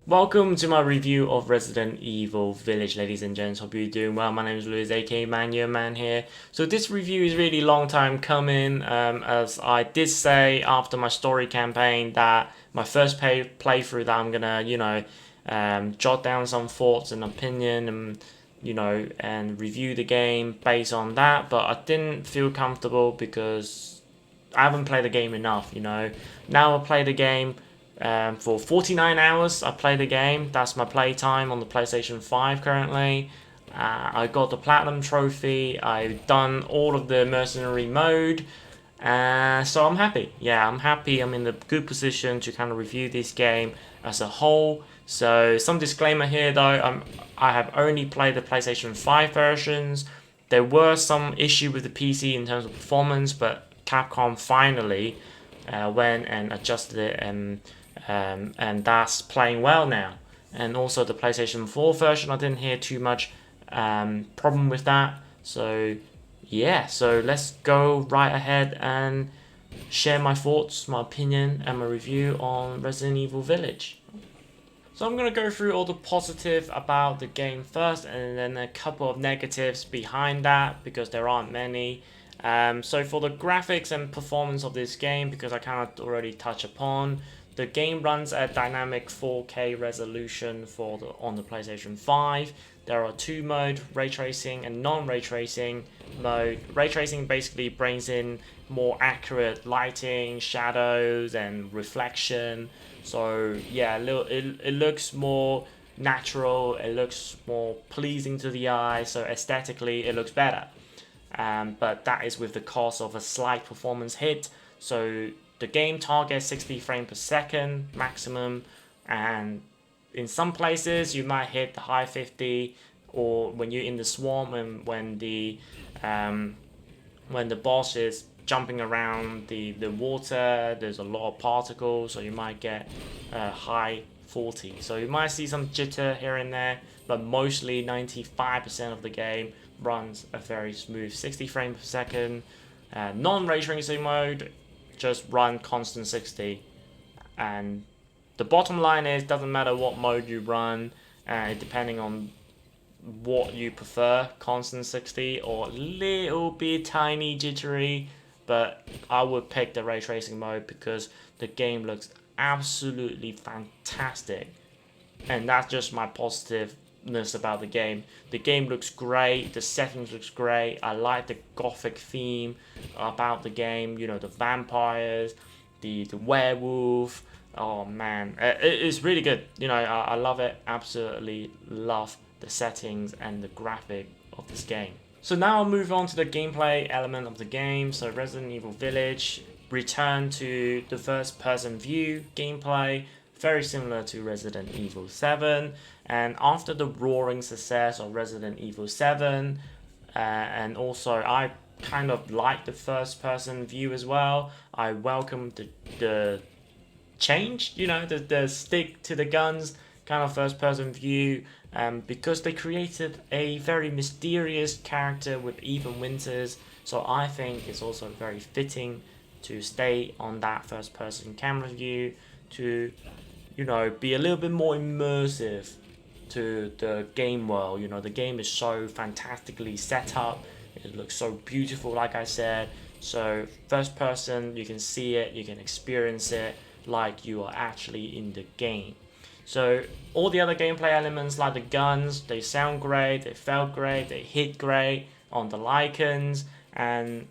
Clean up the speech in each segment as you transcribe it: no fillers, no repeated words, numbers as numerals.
Welcome to my review of Resident Evil Village, ladies and gents. Hope you're doing well. My name is Louis, aka Manyouaman here. So this review is really long time coming, as I did say after my story campaign that my first playthrough that I'm gonna, jot down some thoughts and opinion and review the game based on that. But I didn't feel comfortable because I haven't played the game enough. Now I play the game. For 49 hours, I play the game. That's my play time on the PlayStation 5 currently. I got the Platinum Trophy. I've done all of the Mercenary Mode. So I'm happy. Yeah, I'm happy. I'm in the good position to kind of review this game as a whole. So some disclaimer here though, I have only played the PlayStation 5 versions. There were some issue with the PC in terms of performance, but Capcom finally went and adjusted it and that's playing well now. And also the PlayStation 4 version, I didn't hear too much problem with that. So yeah, so let's go right ahead and share my thoughts, my opinion, and my review on Resident Evil Village. So I'm going to go through all the positive about the game first, and then a couple of negatives behind that, because there aren't many. So for the graphics and performance of this game, because I kind of already touched upon, the game runs at dynamic 4K resolution on the PlayStation 5. There are two modes, ray tracing and non-ray tracing mode. Ray tracing basically brings in more accurate lighting, shadows, and reflection. So yeah, it looks more natural, it looks more pleasing to the eye, so aesthetically it looks better. But that is with the cost of a slight performance hit. So the game targets 60 frames per second maximum, and in some places you might hit the high 50, or when you're in the swamp and when the boss is jumping around the water, there's a lot of particles, so you might get high 40. So you might see some jitter here and there, but mostly 95% of the game runs a very smooth 60 frames per second. Non-ray tracing mode, just run constant 60. And the bottom line is, doesn't matter what mode you run, depending on what you prefer, constant 60 or a little bit tiny jittery, but I would pick the ray tracing mode because the game looks absolutely fantastic, and that's just my positiveness about the game. The game looks great, the settings looks great, I like the gothic theme about the game, the vampires, the werewolf. Oh man, it's really good. I love it, absolutely love the settings and the graphic of this game. So now I'll move on to the gameplay element of the game. So Resident Evil Village, return to the first person view gameplay, very similar to Resident Evil 7. And after the roaring success of Resident Evil 7, and also I kind of like the first person view as well, I welcome the change, the stick to the guns kind of first person view, because they created a very mysterious character with Ethan Winters. So I think it's also very fitting to stay on that first person camera view to be a little bit more immersive to the game world. The game is so fantastically set up, it looks so beautiful, like I said. So first person, you can see it, you can experience it like you are actually in the game. So all the other gameplay elements, like the guns, they sound great, they felt great, they hit great on the Lycans, and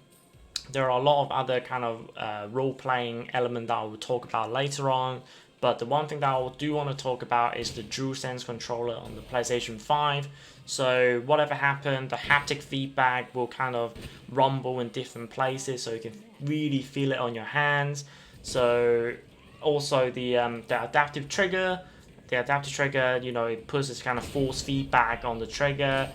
there are a lot of other kind of role-playing element that I will talk about later on. But the one thing that I do want to talk about is the DualSense controller on the PlayStation 5. So whatever happened, the haptic feedback will kind of rumble in different places, so you can really feel it on your hands. So also the adaptive trigger. The adaptive trigger, it puts this kind of force feedback on the trigger,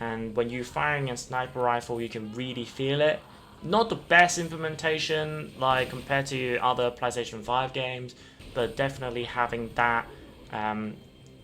and when you're firing a sniper rifle, you can really feel it. Not the best implementation, like compared to other PlayStation 5 games, but definitely having that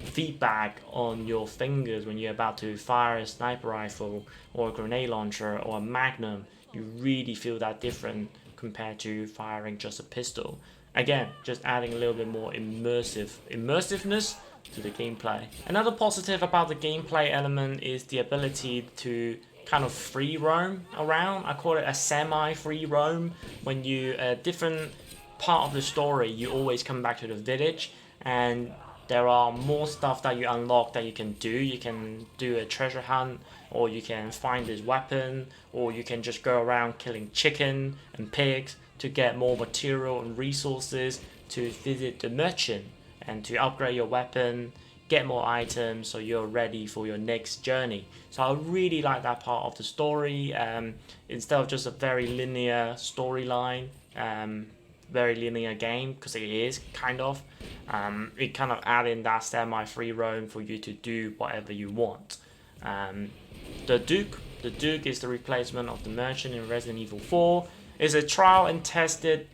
feedback on your fingers when you're about to fire a sniper rifle or a grenade launcher or a magnum, you really feel that different compared to firing just a pistol. Again, just adding a little bit more immersiveness to the gameplay. Another positive about the gameplay element is the ability to kind of free roam around. I call it a semi-free roam. When you different part of the story, you always come back to the village, and there are more stuff that you unlock that you can do. You can do a treasure hunt, or you can find this weapon, or you can just go around killing chicken and pigs to get more material and resources to visit the merchant and to upgrade your weapon, get more items so you're ready for your next journey. So I really like that part of the story. Instead of just a very linear storyline, very linear game, because it is kind of, it kind of add in that semi-free roam for you to do whatever you want. The Duke is the replacement of the merchant in Resident Evil 4. It's a trial and tested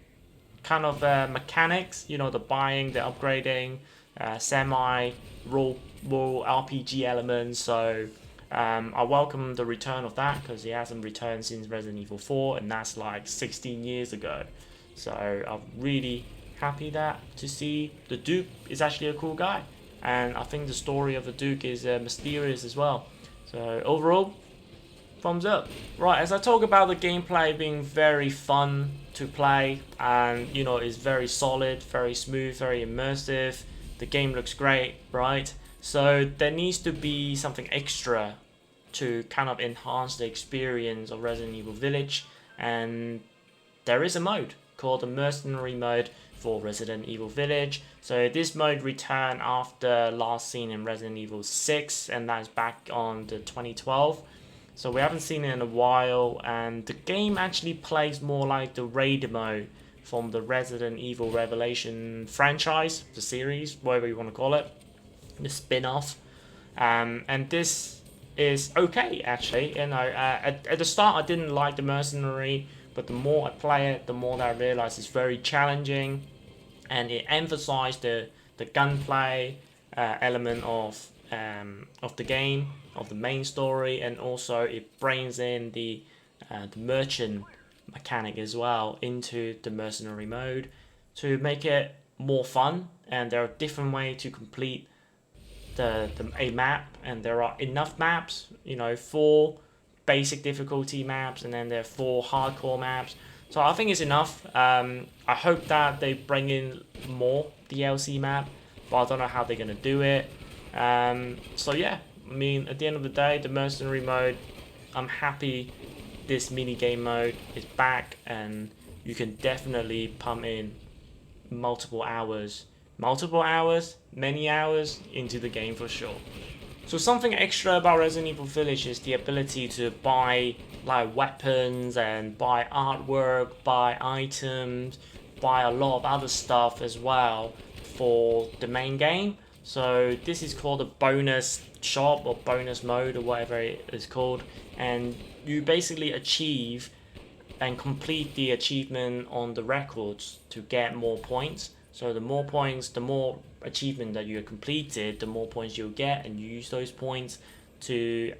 kind of mechanics, you know, the buying, the upgrading, semi-role RPG elements. So I welcome the return of that, because it hasn't returned since Resident Evil 4, and that's like 16 years ago. So I'm really happy to see the Duke is actually a cool guy, and I think the story of the Duke is mysterious as well. So overall, thumbs up. Right, as I talk about the gameplay being very fun to play, and you know, it's very solid, very smooth, very immersive. The game looks great, right? So there needs to be something extra to kind of enhance the experience of Resident Evil Village, and there is a mode called the Mercenary Mode for Resident Evil Village. So this mode returned after last seen in Resident Evil 6, and that is back on the 2012. So we haven't seen it in a while, and the game actually plays more like the raid mode from the Resident Evil Revelation franchise, the series, whatever you want to call it, the spin-off. And this is okay, actually. You know, at the start I didn't like the Mercenary, but the more I play it, the more that I realize it's very challenging, and it emphasized the gunplay element of the game, of the main story, and also it brings in the merchant mechanic as well into the Mercenary Mode to make it more fun. And there are different ways to complete a map, and there are enough maps, you know, 4 basic difficulty maps, and then there are 4 hardcore maps. So I think it's enough. I hope that they bring in more DLC map, but I don't know how they're gonna do it. So yeah, I mean, at the end of the day, the Mercenary Mode, I'm happy this mini game mode is back, and you can definitely pump in multiple hours, many hours into the game for sure. So something extra about Resident Evil Village is the ability to buy like weapons and buy artwork, buy items, buy a lot of other stuff as well for the main game. So this is called a bonus shop or bonus mode or whatever it is called, and you basically achieve and complete the achievement on the records to get more points. So the more points, the more achievement that you have completed, the more points you'll get, and you use those points to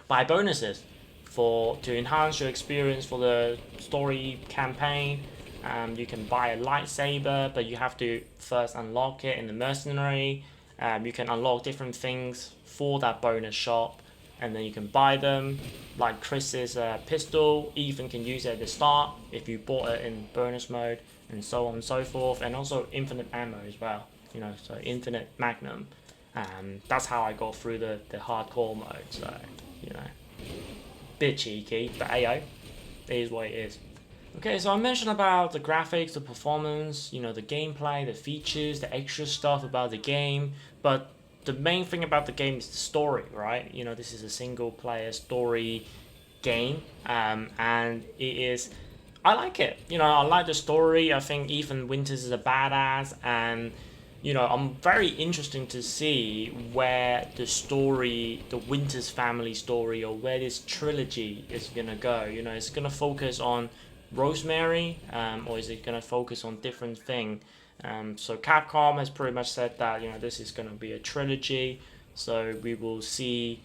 buy bonuses to enhance your experience for the story campaign. You can buy a lightsaber, but you have to first unlock it in the Mercenary. You can unlock different things for that bonus shop, and then you can buy them, like Chris's pistol. Ethan can use it at the start if you bought it in bonus mode, and so on and so forth, and also infinite ammo as well, you know, so infinite magnum. That's how I got through the hardcore mode. So, you know, bit cheeky, but ayo, it is what it is. Okay, so I mentioned about the graphics, the performance, you know, the gameplay, the features, the extra stuff about the game, but the main thing about the game is the story, right? You know, this is a single player story game, and it is, I like it. You know, I like the story. I think Ethan Winters is a badass, and you know, I'm very interested to see where the story, the Winters family story, or where this trilogy is gonna go. You know, it's gonna focus on Rosemary, or is it gonna focus on different thing? So Capcom has pretty much said that, you know, this is gonna be a trilogy, so we will see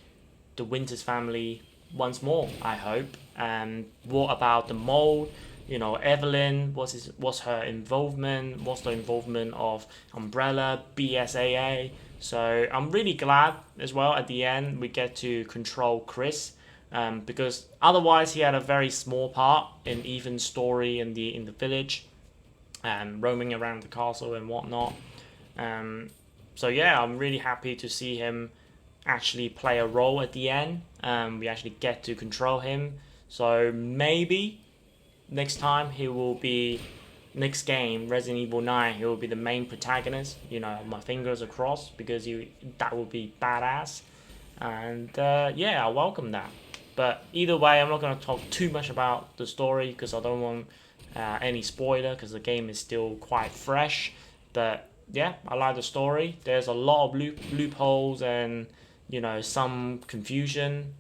the Winters family once more, I hope. And what about the mold? You know, Evelyn, what's her involvement? What's the involvement of Umbrella, BSAA? So I'm really glad as well at the end we get to control Chris, because otherwise he had a very small part in Ethan's story in the village, roaming around the castle and whatnot. So yeah, I'm really happy to see him actually play a role at the end. We actually get to control him. So maybe next time he will be, next game, Resident Evil 9, he will be the main protagonist. You know, my fingers are crossed, because that would be badass. And yeah, I welcome that. But either way, I'm not going to talk too much about the story, because I don't want any spoiler, because the game is still quite fresh. But yeah, I like the story. There's a lot of loopholes and, you know, some confusion,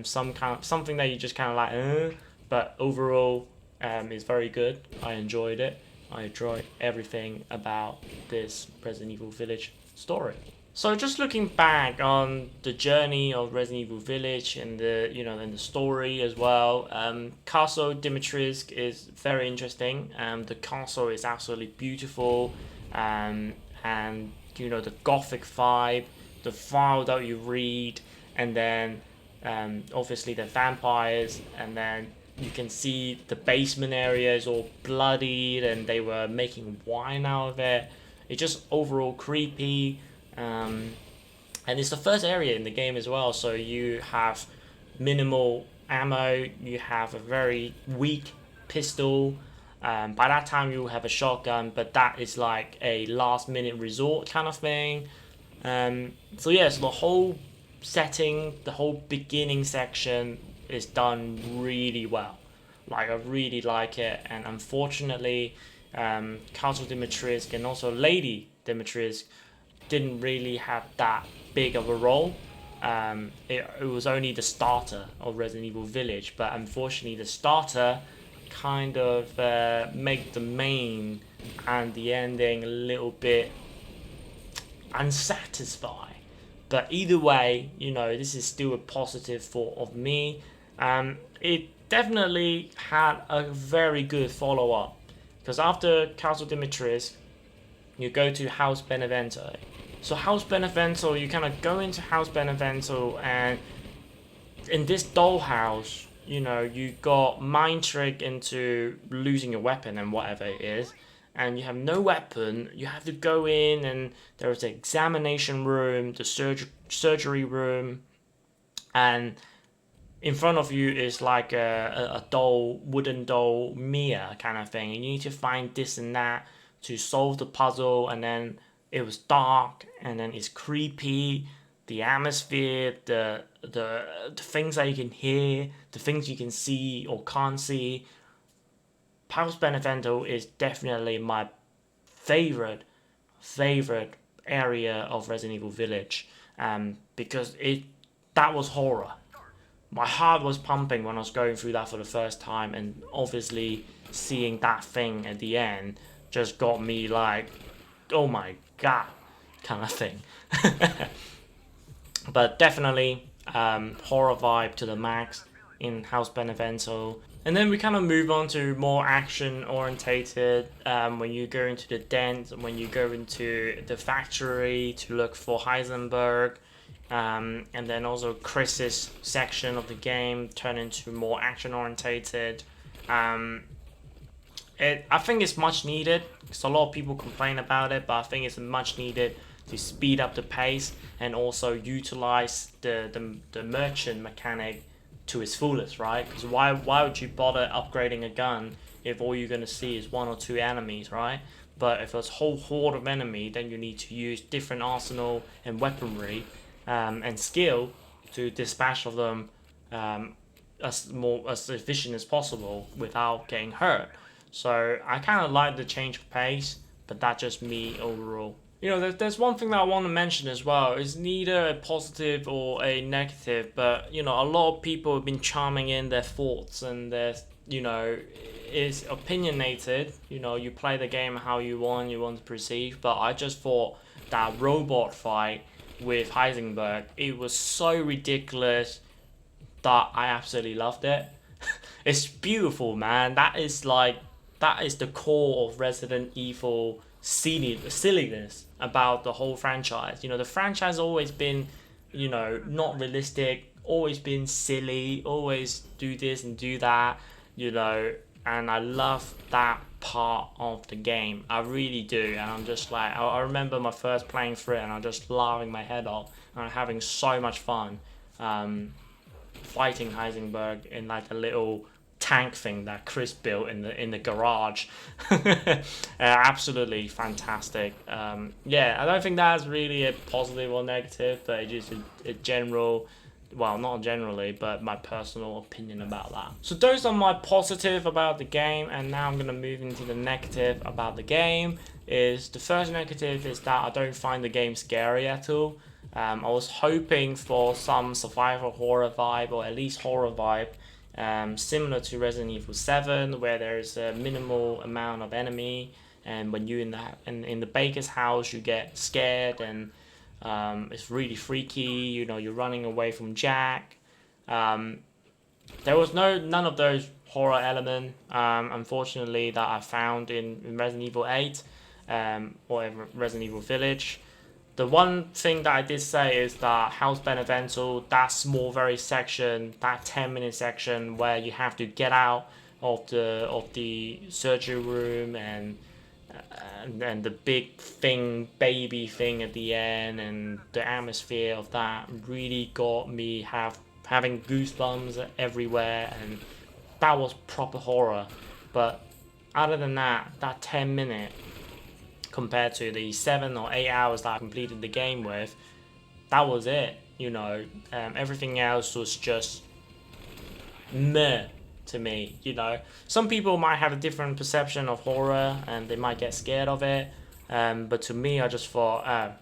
something that you just kind of like, but overall, it's very good. I enjoyed it. I enjoyed everything about this Resident Evil Village story. So just looking back on the journey of Resident Evil Village and and the story as well, Castle Dimitrescu is very interesting. The castle is absolutely beautiful, and the gothic vibe, the file that you read, and then obviously the vampires, and then you can see the basement area is all bloodied and they were making wine out of it. It's just overall creepy. And it's the first area in the game as well, so you have minimal ammo, you have a very weak pistol. By that time you have a shotgun, but that is like a last minute resort kind of thing. So yeah, so the whole setting, the whole beginning section is done really well. Like, I really like it, and unfortunately, Castle Dimitrescu and also Lady Dimitrescu didn't really have that big of a role. It was only the starter of Resident Evil Village, but unfortunately the starter kind of made the main and the ending a little bit unsatisfying. But either way, this is still a positive thought of me. It definitely had a very good follow-up, because after Castle Dimitrescu, you go to House Benevento. So House Benevento, you kind of go into House Benevento, and in this dollhouse, you got mind trick into losing your weapon and whatever it is, and you have no weapon. You have to go in, and there's an examination room, the surgery room, and in front of you is like a doll, wooden doll, Mia kind of thing, and you need to find this and that to solve the puzzle. And then it was dark, and then it's creepy, the atmosphere, the things that you can hear, the things you can see or can't see. House Benevento is definitely my favorite area of Resident Evil Village, because that was horror. My heart was pumping when I was going through that for the first time, and obviously seeing that thing at the end just got me like, oh my god, kind of thing. But definitely horror vibe to the max in House Benevento. And then we kind of move on to more action orientated, when you go into the dent, when you go into the factory to look for Heisenberg, and then also Chris's section of the game turn into more action orientated. I think it's much needed, because a lot of people complain about it, but I think it's much needed to speed up the pace and also utilize the merchant mechanic to its fullest, right? Because why would you bother upgrading a gun if all you're going to see is one or two enemies, right? But if there's a whole horde of enemy, then you need to use different arsenal and weaponry and skill to dispatch of them as efficient as possible without getting hurt. So I kind of like the change of pace, but that's just me overall. There's one thing that I want to mention as well. It's neither a positive or a negative, but, a lot of people have been chiming in their thoughts, and their, it's opinionated. You play the game how you want to perceive, but I just thought that robot fight with Heisenberg, it was so ridiculous that I absolutely loved it. It's beautiful, man. That is the core of Resident Evil silliness about the whole franchise. You know, the franchise has always been, you know, not realistic, always been silly, always do this and do that, you know, and I love that part of the game. I really do, and I'm just like, I remember my first playing through it, and I'm just laughing my head off, and I'm having so much fun fighting Heisenberg in like a little tank thing that Chris built in the garage. Absolutely fantastic. Yeah, I don't think that's really a positive or negative, but it's just a general, well, not generally, but my personal opinion about that. So those are my positive about the game, and now I'm going to move into the negative about the game. Is the first negative is that I don't find the game scary at all. I was hoping for some survival horror vibe, or at least horror vibe, similar to Resident Evil 7, where there's a minimal amount of enemy, and when you're in the baker's house, you get scared, and it's really freaky. You know, you're running away from Jack. There was none of those horror element, unfortunately, that I found in Resident Evil 8 or Resident Evil Village. The one thing that I did say is that House Benevento, that small very section, that 10-minute section where you have to get out of the surgery room and the big baby thing at the end, and the atmosphere of that really got me having goosebumps everywhere, and that was proper horror. But other than that 10-minute, compared to the 7 or 8 hours that I completed the game with, that was it. You know, everything else was just meh to me. You know, some people might have a different perception of horror and they might get scared of it, but to me, I just thought,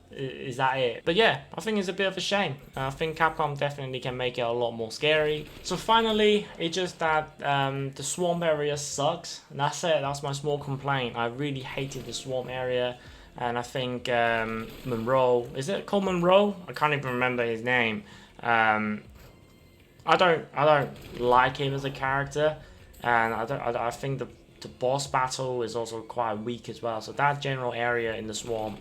is that it? But yeah, I think it's a bit of a shame. I think Capcom definitely can make it a lot more scary. So finally, it's just that the swamp area sucks, and that's it. That's my small complaint. I really hated the swamp area, and I think Monroe, is it called Monroe? I can't even remember his name. I don't like him as a character, and I think the boss battle is also quite weak as well. So that general area in the swamp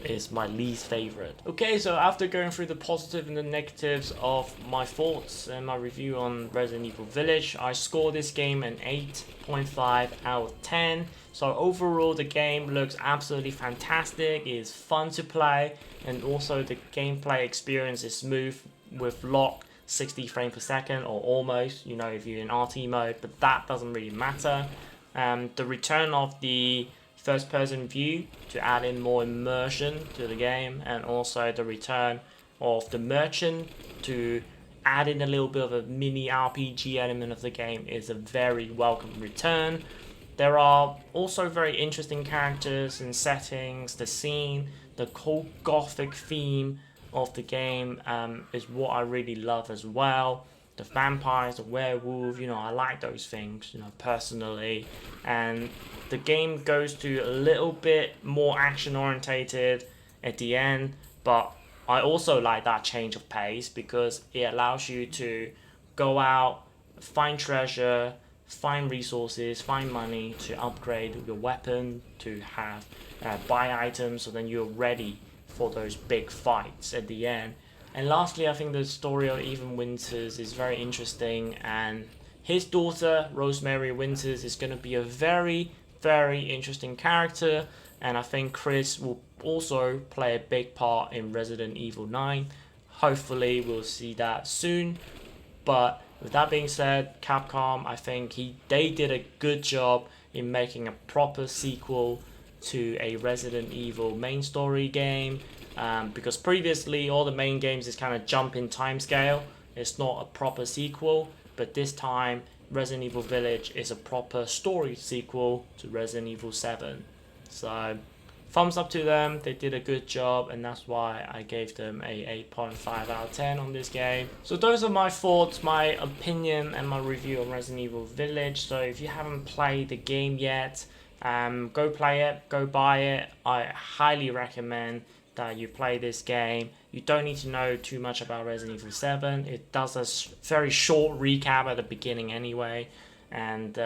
is my least favorite. Okay, so after going through the positive and the negatives of my thoughts and my review on Resident Evil Village, I score this game an 8.5 out of 10. So overall, the game looks absolutely fantastic. It is fun to play, and also the gameplay experience is smooth with lock 60 frames per second, or almost, you know, if you're in RT mode, but that doesn't really matter. The return of the first person view to add in more immersion to the game, and also the return of the merchant to add in a little bit of a mini RPG element of the game is a very welcome return. There are also very interesting characters and settings. The scene, the whole gothic theme of the game is what I really love as well. The vampires, the werewolf, you know, I like those things, you know, personally. And the game goes to a little bit more action orientated at the end, but I also like that change of pace because it allows you to go out, find treasure, find resources, find money to upgrade your weapon, to have buy items, so then you're ready for those big fights at the end. And lastly, I think the story of Ethan Winters is very interesting, and his daughter, Rosemary Winters, is going to be a very, very interesting character, and I think Chris will also play a big part in Resident Evil 9. Hopefully, we'll see that soon. But with that being said, Capcom, I think they did a good job in making a proper sequel to a Resident Evil main story game. Because previously all the main games is kind of jump in time scale. It's not a proper sequel, but this time Resident Evil Village is a proper story sequel to Resident Evil 7. So thumbs up to them, they did a good job, and that's why I gave them a 8.5 out of 10 on this game. So those are my thoughts, my opinion, and my review on Resident Evil Village. So if you haven't played the game yet, go play it, go buy it. I highly recommend that you play this game. You don't need to know too much about Resident Evil 7. It does a very short recap at the beginning anyway. And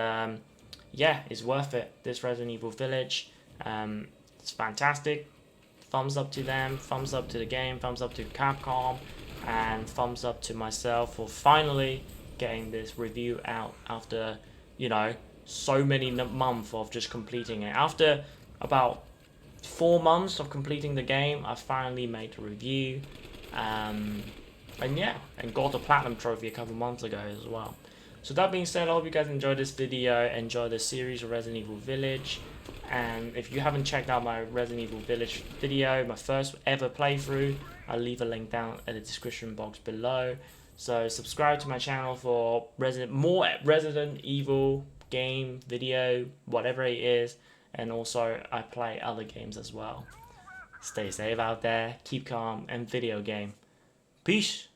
yeah, it's worth it. This Resident Evil Village, it's fantastic. Thumbs up to them, thumbs up to the game, thumbs up to Capcom, and thumbs up to myself for finally getting this review out after, you know, so many months of just completing it. After about 4 months of completing the game, I finally made a review, and yeah, and got a platinum trophy a couple months ago as well. So that being said, I hope you guys enjoyed this video, enjoy the series of Resident Evil Village, and if you haven't checked out my Resident Evil Village video, my first ever playthrough, I'll leave a link down in the description box below. So subscribe to my channel for more Resident Evil game, video, whatever it is, and also I play other games as well. Stay safe out there, keep calm, and video game. Peace!